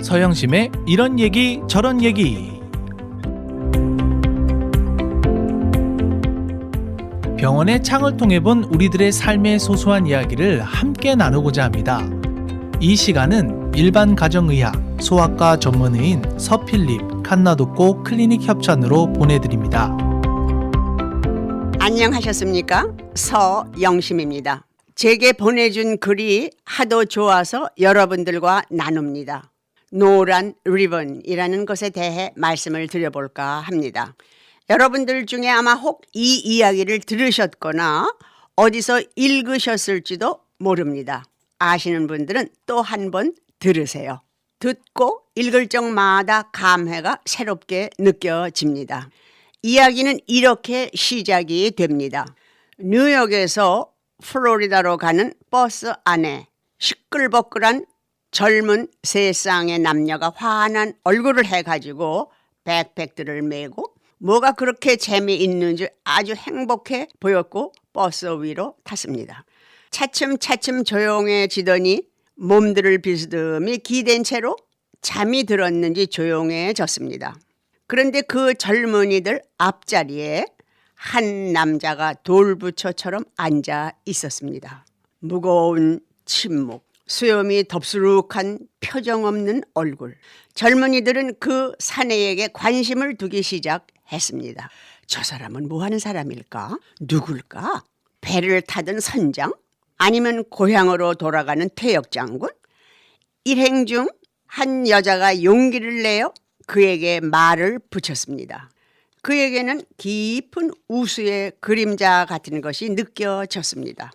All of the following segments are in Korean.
서영심의 이런 얘기 저런 얘기. 병원의 창을 통해 본 우리들의 삶의 소소한 이야기를 함께 나누고자 합니다. 이 시간은 일반 가정의학, 소아과 전문의인 서필립 칸나독고 클리닉 협찬으로 보내드립니다. 안녕하셨습니까? 서영심입니다. 제게 보내준 글이 하도 좋아서 여러분들과 나눕니다. 노란 리본이라는 것에 대해 말씀을 드려볼까 합니다. 여러분들 중에 아마 혹 이 이야기를 들으셨거나 어디서 읽으셨을지도 모릅니다. 아시는 분들은 또 한 번 들으세요. 듣고 읽을 적마다 감회가 새롭게 느껴집니다. 이야기는 이렇게 시작이 됩니다. 뉴욕에서 플로리다로 가는 버스 안에 시끌벅글한 젊은 세 쌍의 남녀가 환한 얼굴을 해가지고 백팩들을 메고 뭐가 그렇게 재미있는지 아주 행복해 보였고 버스 위로 탔습니다. 차츰차츰 조용해지더니 몸들을 비스듬히 기댄 채로 잠이 들었는지 조용해졌습니다. 그런데 그 젊은이들 앞자리에 한 남자가 돌부처처럼 앉아 있었습니다. 무거운 침묵, 수염이 덥수룩한 표정 없는 얼굴. 젊은이들은 그 사내에게 관심을 두기 시작했습니다. 저 사람은 뭐 하는 사람일까? 누굴까? 배를 타던 선장? 아니면 고향으로 돌아가는 퇴역장군? 일행 중 한 여자가 용기를 내어 그에게 말을 붙였습니다. 그에게는 깊은 우수의 그림자 같은 것이 느껴졌습니다.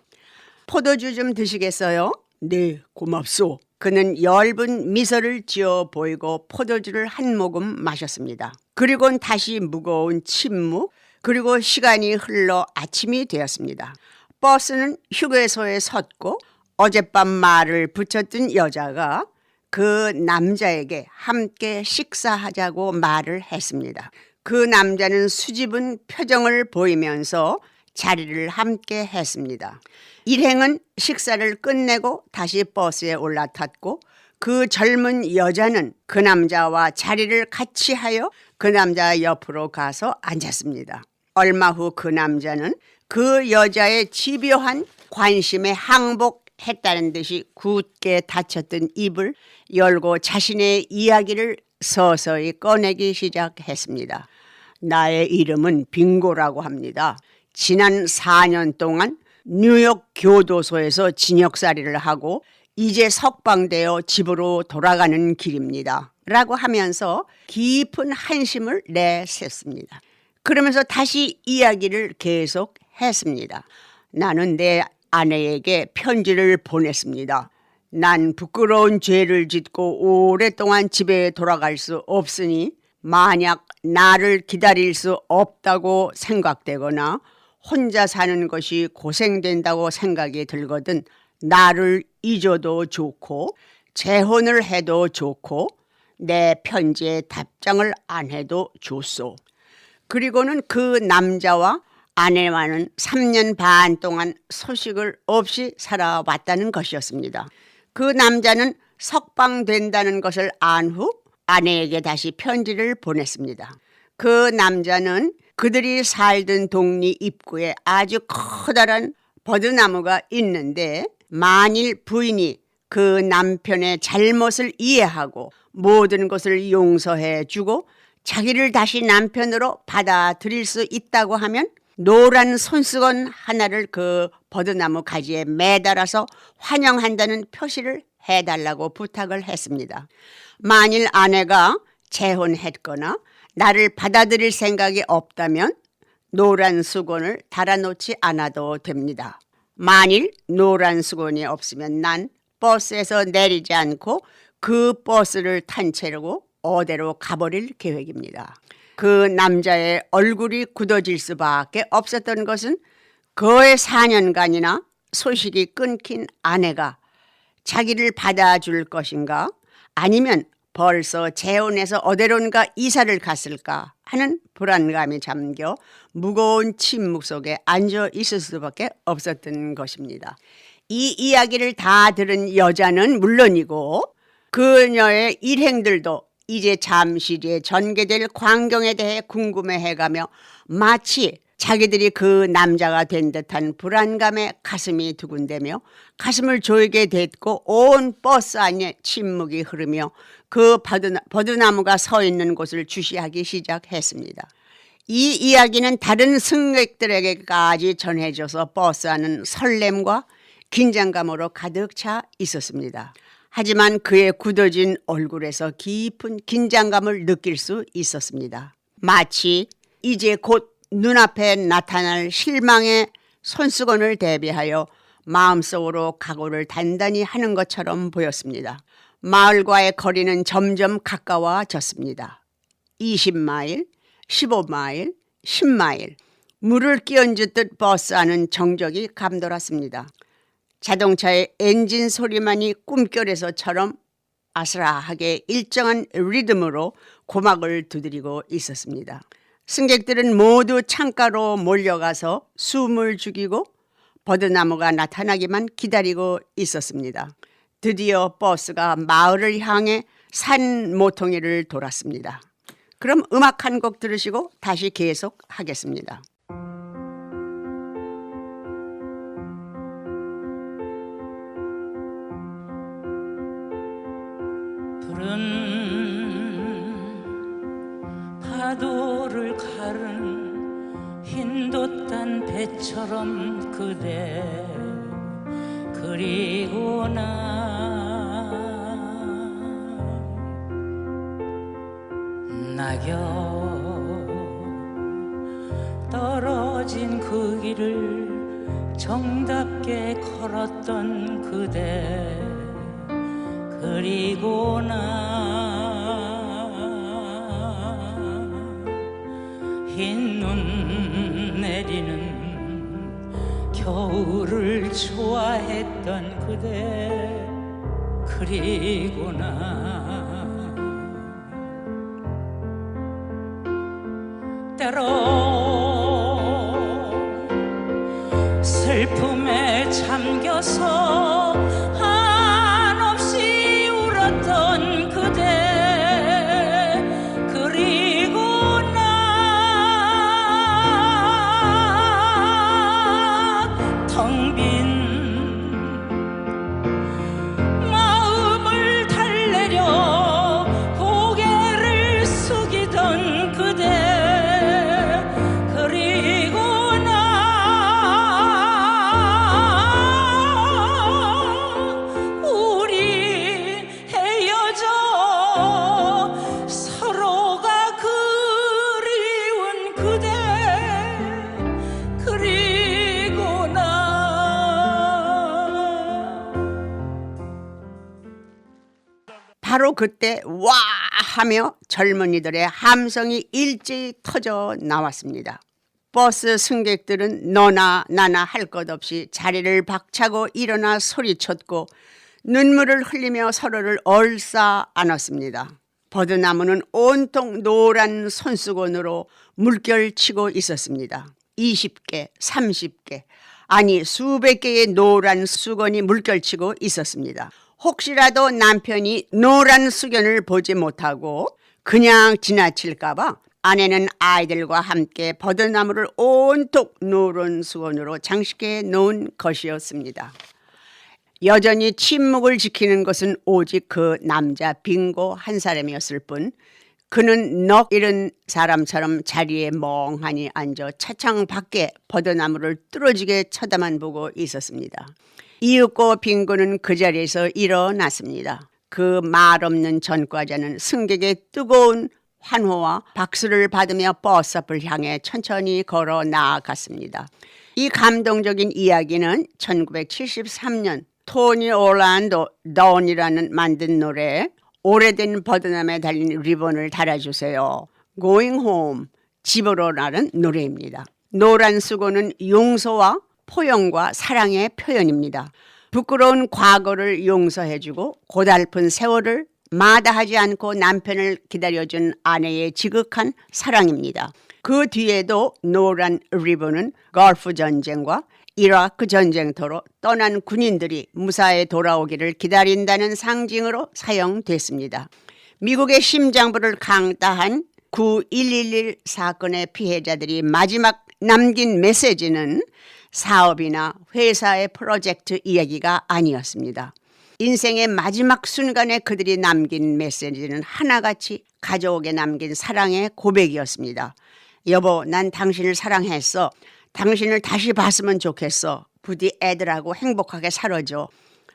포도주 좀 드시겠어요? 네, 고맙소. 그는 엷은 미소를 지어 보이고 포도주를 한 모금 마셨습니다. 그리고는 다시 무거운 침묵, 그리고 시간이 흘러 아침이 되었습니다. 버스는 휴게소에 섰고 어젯밤 말을 붙였던 여자가 그 남자에게 함께 식사하자고 말을 했습니다. 그 남자는 수줍은 표정을 보이면서 자리를 함께 했습니다. 일행은 식사를 끝내고 다시 버스에 올라탔고 그 젊은 여자는 그 남자와 자리를 같이 하여 그 남자 옆으로 가서 앉았습니다. 얼마 후 그 남자는 그 여자의 집요한 관심에 항복했다는 듯이 굳게 닫혔던 입을 열고 자신의 이야기를 서서히 꺼내기 시작했습니다. 나의 이름은 빙고라고 합니다. 지난 4년 동안 뉴욕 교도소에서 징역살이를 하고 이제 석방되어 집으로 돌아가는 길입니다. 라고 하면서 깊은 한심을 내뱉습니다. 그러면서 다시 이야기를 계속했습니다. 나는 내 아내에게 편지를 보냈습니다. 난 부끄러운 죄를 짓고 오랫동안 집에 돌아갈 수 없으니 만약 나를 기다릴 수 없다고 생각되거나 혼자 사는 것이 고생된다고 생각이 들거든 나를 잊어도 좋고 재혼을 해도 좋고 내 편지에 답장을 안 해도 좋소. 그리고는 그 남자와 아내와는 3년 반 동안 소식을 없이 살아왔다는 것이었습니다. 그 남자는 석방된다는 것을 안 후 아내에게 다시 편지를 보냈습니다. 그 남자는 그들이 살던 동리 입구에 아주 커다란 버드나무가 있는데 만일 부인이 그 남편의 잘못을 이해하고 모든 것을 용서해 주고 자기를 다시 남편으로 받아들일 수 있다고 하면 노란 손수건 하나를 그 버드나무 가지에 매달아서 환영한다는 표시를 해달라고 부탁을 했습니다. 만일 아내가 재혼했거나 나를 받아들일 생각이 없다면 노란 수건을 달아놓지 않아도 됩니다. 만일 노란 수건이 없으면 난 버스에서 내리지 않고 그 버스를 탄 채로 어디로 가버릴 계획입니다. 그 남자의 얼굴이 굳어질 수밖에 없었던 것은 거의 4년간이나 소식이 끊긴 아내가 자기를 받아줄 것인가 아니면 벌써 재혼해서 어디론가 이사를 갔을까 하는 불안감이 잠겨 무거운 침묵 속에 앉아 있을 수밖에 없었던 것입니다. 이 이야기를 다 들은 여자는 물론이고 그녀의 일행들도 이제 잠시 뒤에 전개될 광경에 대해 궁금해해가며 마치 자기들이 그 남자가 된 듯한 불안감에 가슴이 두근대며 가슴을 조이게 됐고 온 버스 안에 침묵이 흐르며 그 버드나무가 서 있는 곳을 주시하기 시작했습니다. 이 이야기는 다른 승객들에게까지 전해져서 버스 안은 설렘과 긴장감으로 가득 차 있었습니다. 하지만 그의 굳어진 얼굴에서 깊은 긴장감을 느낄 수 있었습니다. 마치 이제 곧 눈앞에 나타날 실망의 손수건을 대비하여 마음속으로 각오를 단단히 하는 것처럼 보였습니다. 마을과의 거리는 점점 가까워졌습니다. 20마일, 15마일, 10마일. 물을 끼얹듯 버스 안은 정적이 감돌았습니다. 자동차의 엔진 소리만이 꿈결에서처럼 아스라하게 일정한 리듬으로 고막을 두드리고 있었습니다. 승객들은 모두 창가로 몰려가서 숨을 죽이고 버드나무가 나타나기만 기다리고 있었습니다. 드디어 버스가 마을을 향해 산 모퉁이를 돌았습니다. 그럼 음악 한 곡 들으시고 다시 계속하겠습니다. 푸른 파도를 가른 흰돛단 배처럼 그대 그리고 나 낙엽 떨어진 그 길을 정답게 걸었던 그대 그리고 나 흰 눈 내리는 겨울을 좋아했던 그대 그리고 나 때로 슬픔에 잠겨서 한없이 울었던 그대 그리고 나 텅 빈 마음을 달래려 고개를 숙이던 그대 그리고 나 우리 헤어져 서로가 그리운 그대 그리고 나 바로 그때 와 하며 젊은이들의 함성이 일제히 터져 나왔습니다. 버스 승객들은 너나 나나 할 것 없이 자리를 박차고 일어나 소리쳤고 눈물을 흘리며 서로를 얼싸 안았습니다. 버드나무는 온통 노란 손수건으로 물결치고 있었습니다. 20개, 30개, 아니 수백 개의 노란 수건이 물결치고 있었습니다. 혹시라도 남편이 노란 수건을 보지 못하고 그냥 지나칠까봐 아내는 아이들과 함께 버드나무를 온통 노란 수건으로 장식해 놓은 것이었습니다. 여전히 침묵을 지키는 것은 오직 그 남자 빙고 한 사람이었을 뿐 그는 넋 잃은 사람처럼 자리에 멍하니 앉아 차창 밖에 버드나무를 뚫어지게 쳐다만 보고 있었습니다. 이윽고 빙고는 그 자리에서 일어났습니다. 그 말없는 전과자는 승객의 뜨거운 환호와 박수를 받으며 버스 앞을 향해 천천히 걸어 나아갔습니다. 이 감동적인 이야기는 1973년 토니 올란도 다운이라는 만든 노래 오래된 버드나무에 달린 리본을 달아주세요. Going Home, 집으로라는 노래입니다. 노란 수건은 용서와 포용과 사랑의 표현입니다. 부끄러운 과거를 용서해주고 고달픈 세월을 마다하지 않고 남편을 기다려준 아내의 지극한 사랑입니다. 그 뒤에도 노란 리본은 걸프 전쟁과 이라크 전쟁터로 떠난 군인들이 무사히 돌아오기를 기다린다는 상징으로 사용됐습니다. 미국의 심장부를 강타한 9.11 사건의 피해자들이 마지막 남긴 메시지는 사업이나 회사의 프로젝트 이야기가 아니었습니다. 인생의 마지막 순간에 그들이 남긴 메시지는 하나같이 가족에게 남긴 사랑의 고백이었습니다. 여보, 난 당신을 사랑했어. 당신을 다시 봤으면 좋겠어. 부디 애들하고 행복하게 살아줘.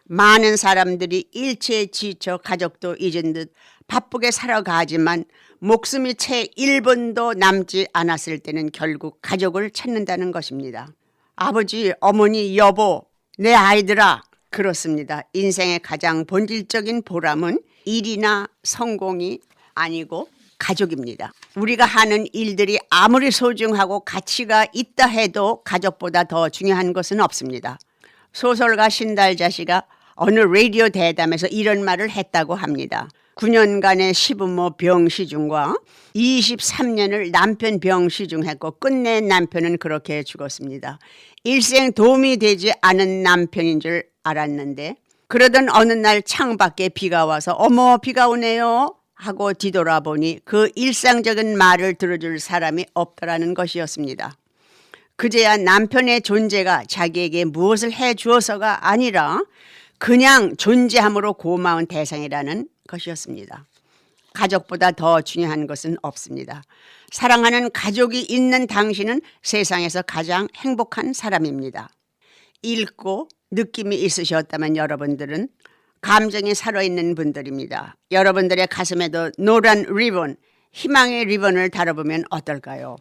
많은 사람들이 일체에 지쳐 가족도 잊은 듯 바쁘게 살아가지만 목숨이 채 1분도 남지 않았을 때는 결국 가족을 찾는다는 것입니다. 아버지, 어머니, 여보, 내 아이들아. 그렇습니다. 인생의 가장 본질적인 보람은 일이나 성공이 아니고 가족입니다. 우리가 하는 일들이 아무리 소중하고 가치가 있다 해도 가족보다 더 중요한 것은 없습니다. 소설가 신달자 씨가 어느 라디오 대담에서 이런 말을 했다고 합니다. 9년간의 시부모 병시중과 23년을 남편 병시중했고 끝내 남편은 그렇게 죽었습니다. 일생 도움이 되지 않은 남편인 줄 알았는데 그러던 어느 날 창밖에 비가 와서 어머 비가 오네요 하고 뒤돌아보니 그 일상적인 말을 들어줄 사람이 없더라는 것이었습니다. 그제야 남편의 존재가 자기에게 무엇을 해주어서가 아니라 그냥 존재함으로 고마운 대상이라는 것이었습니다. 가족보다 더 중요한 것은 없습니다. 사랑하는 가족이 있는 당신은 세상에서 가장 행복한 사람입니다. 읽고 느낌이 있으셨다면 여러분들은 감정이 살아있는 분들입니다. 여러분들의 가슴에도 노란 리본, 희망의 리본을 달아보면 어떨까요?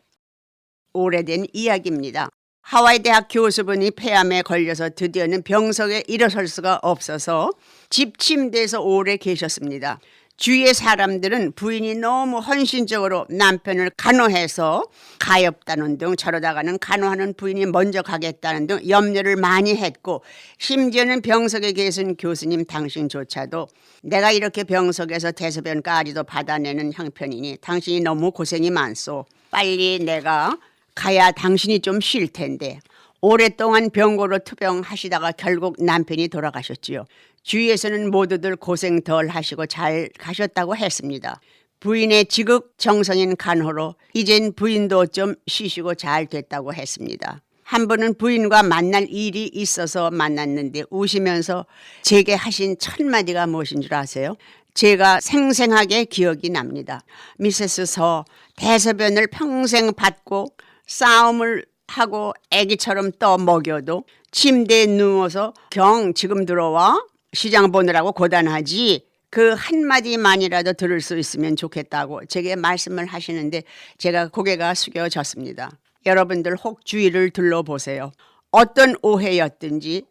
오래된 이야기입니다. 하와이 대학 교수분이 폐암에 걸려서 드디어는 병석에 일어설 수가 없어서 집 침대에서 오래 계셨습니다. 주위의 사람들은 부인이 너무 헌신적으로 남편을 간호해서 가엾다는 등 저러다가는 간호하는 부인이 먼저 가겠다는 등 염려를 많이 했고 심지어는 병석에 계신 교수님 당신조차도 내가 이렇게 병석에서 대소변까지도 받아내는 형편이니 당신이 너무 고생이 많소. 빨리 내가 가야 당신이 좀 쉴 텐데 오랫동안 병고로 투병하시다가 결국 남편이 돌아가셨지요. 주위에서는 모두들 고생 덜 하시고 잘 가셨다고 했습니다. 부인의 지극정성인 간호로 이젠 부인도 좀 쉬시고 잘 됐다고 했습니다. 한 분은 부인과 만날 일이 있어서 만났는데 우시면서 제게 하신 첫 마디가 무엇인 줄 아세요? 제가 생생하게 기억이 납니다. 미세스 서 대소변을 평생 받고 싸움을 하고 애기처럼 떠 먹여도 침대에 누워서 경 지금 들어와 시장 보느라고 고단하지 그 한마디만이라도 들을 수 있으면 좋겠다고 제게 말씀을 하시는데 제가 고개가 숙여졌습니다. 여러분들 혹 주위를 둘러보세요. 어떤 오해였든지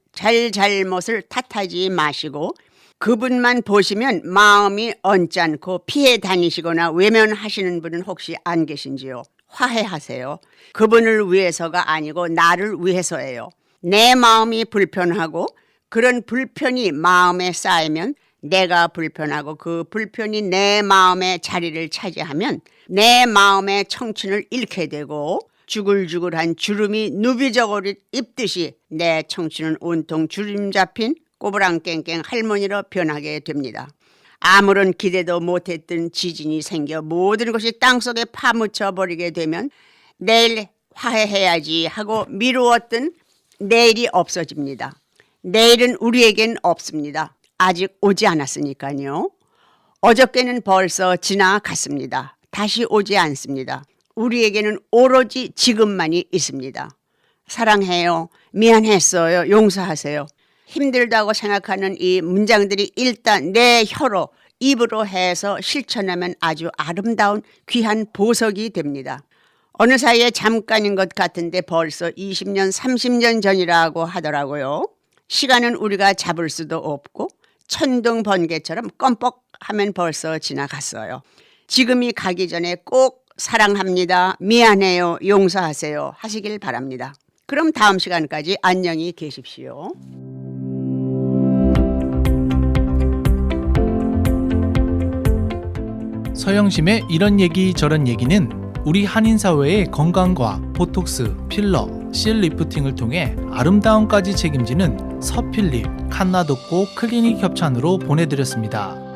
잘못을 탓하지 마시고 그분만 보시면 마음이 언짢고 피해 다니시거나 외면하시는 분은 혹시 안 계신지요? 화해하세요. 그분을 위해서가 아니고 나를 위해서예요. 내 마음이 불편하고 그런 불편이 마음에 쌓이면 내가 불편하고 그 불편이 내 마음의 자리를 차지하면 내 마음의 청춘을 잃게 되고 주글주글한 주름이 누비저고리 입듯이 내 청춘은 온통 주름 잡힌 꼬부랑깽깽 할머니로 변하게 됩니다. 아무런 기대도 못했던 지진이 생겨 모든 것이 땅속에 파묻혀 버리게 되면 내일 화해해야지 하고 미루었던 내일이 없어집니다. 내일은 우리에겐 없습니다. 아직 오지 않았으니까요. 어저께는 벌써 지나갔습니다. 다시 오지 않습니다. 우리에게는 오로지 지금만이 있습니다. 사랑해요. 미안했어요. 용서하세요. 힘들다고 생각하는 이 문장들이 일단 내 혀로 입으로 해서 실천하면 아주 아름다운 귀한 보석이 됩니다. 어느 사이에 잠깐인 것 같은데 벌써 20년 30년 전이라고 하더라고요. 시간은 우리가 잡을 수도 없고 천둥 번개처럼 껌뻑 하면 벌써 지나갔어요. 지금이 가기 전에 꼭 사랑합니다. 미안해요. 용서하세요. 하시길 바랍니다. 그럼 다음 시간까지 안녕히 계십시오. 서영심의 이런 얘기 저런 얘기는 우리 한인사회의 건강과 보톡스, 필러, 실 리프팅을 통해 아름다움까지 책임지는 서필립 칸나독고 클리닉 협찬으로 보내드렸습니다.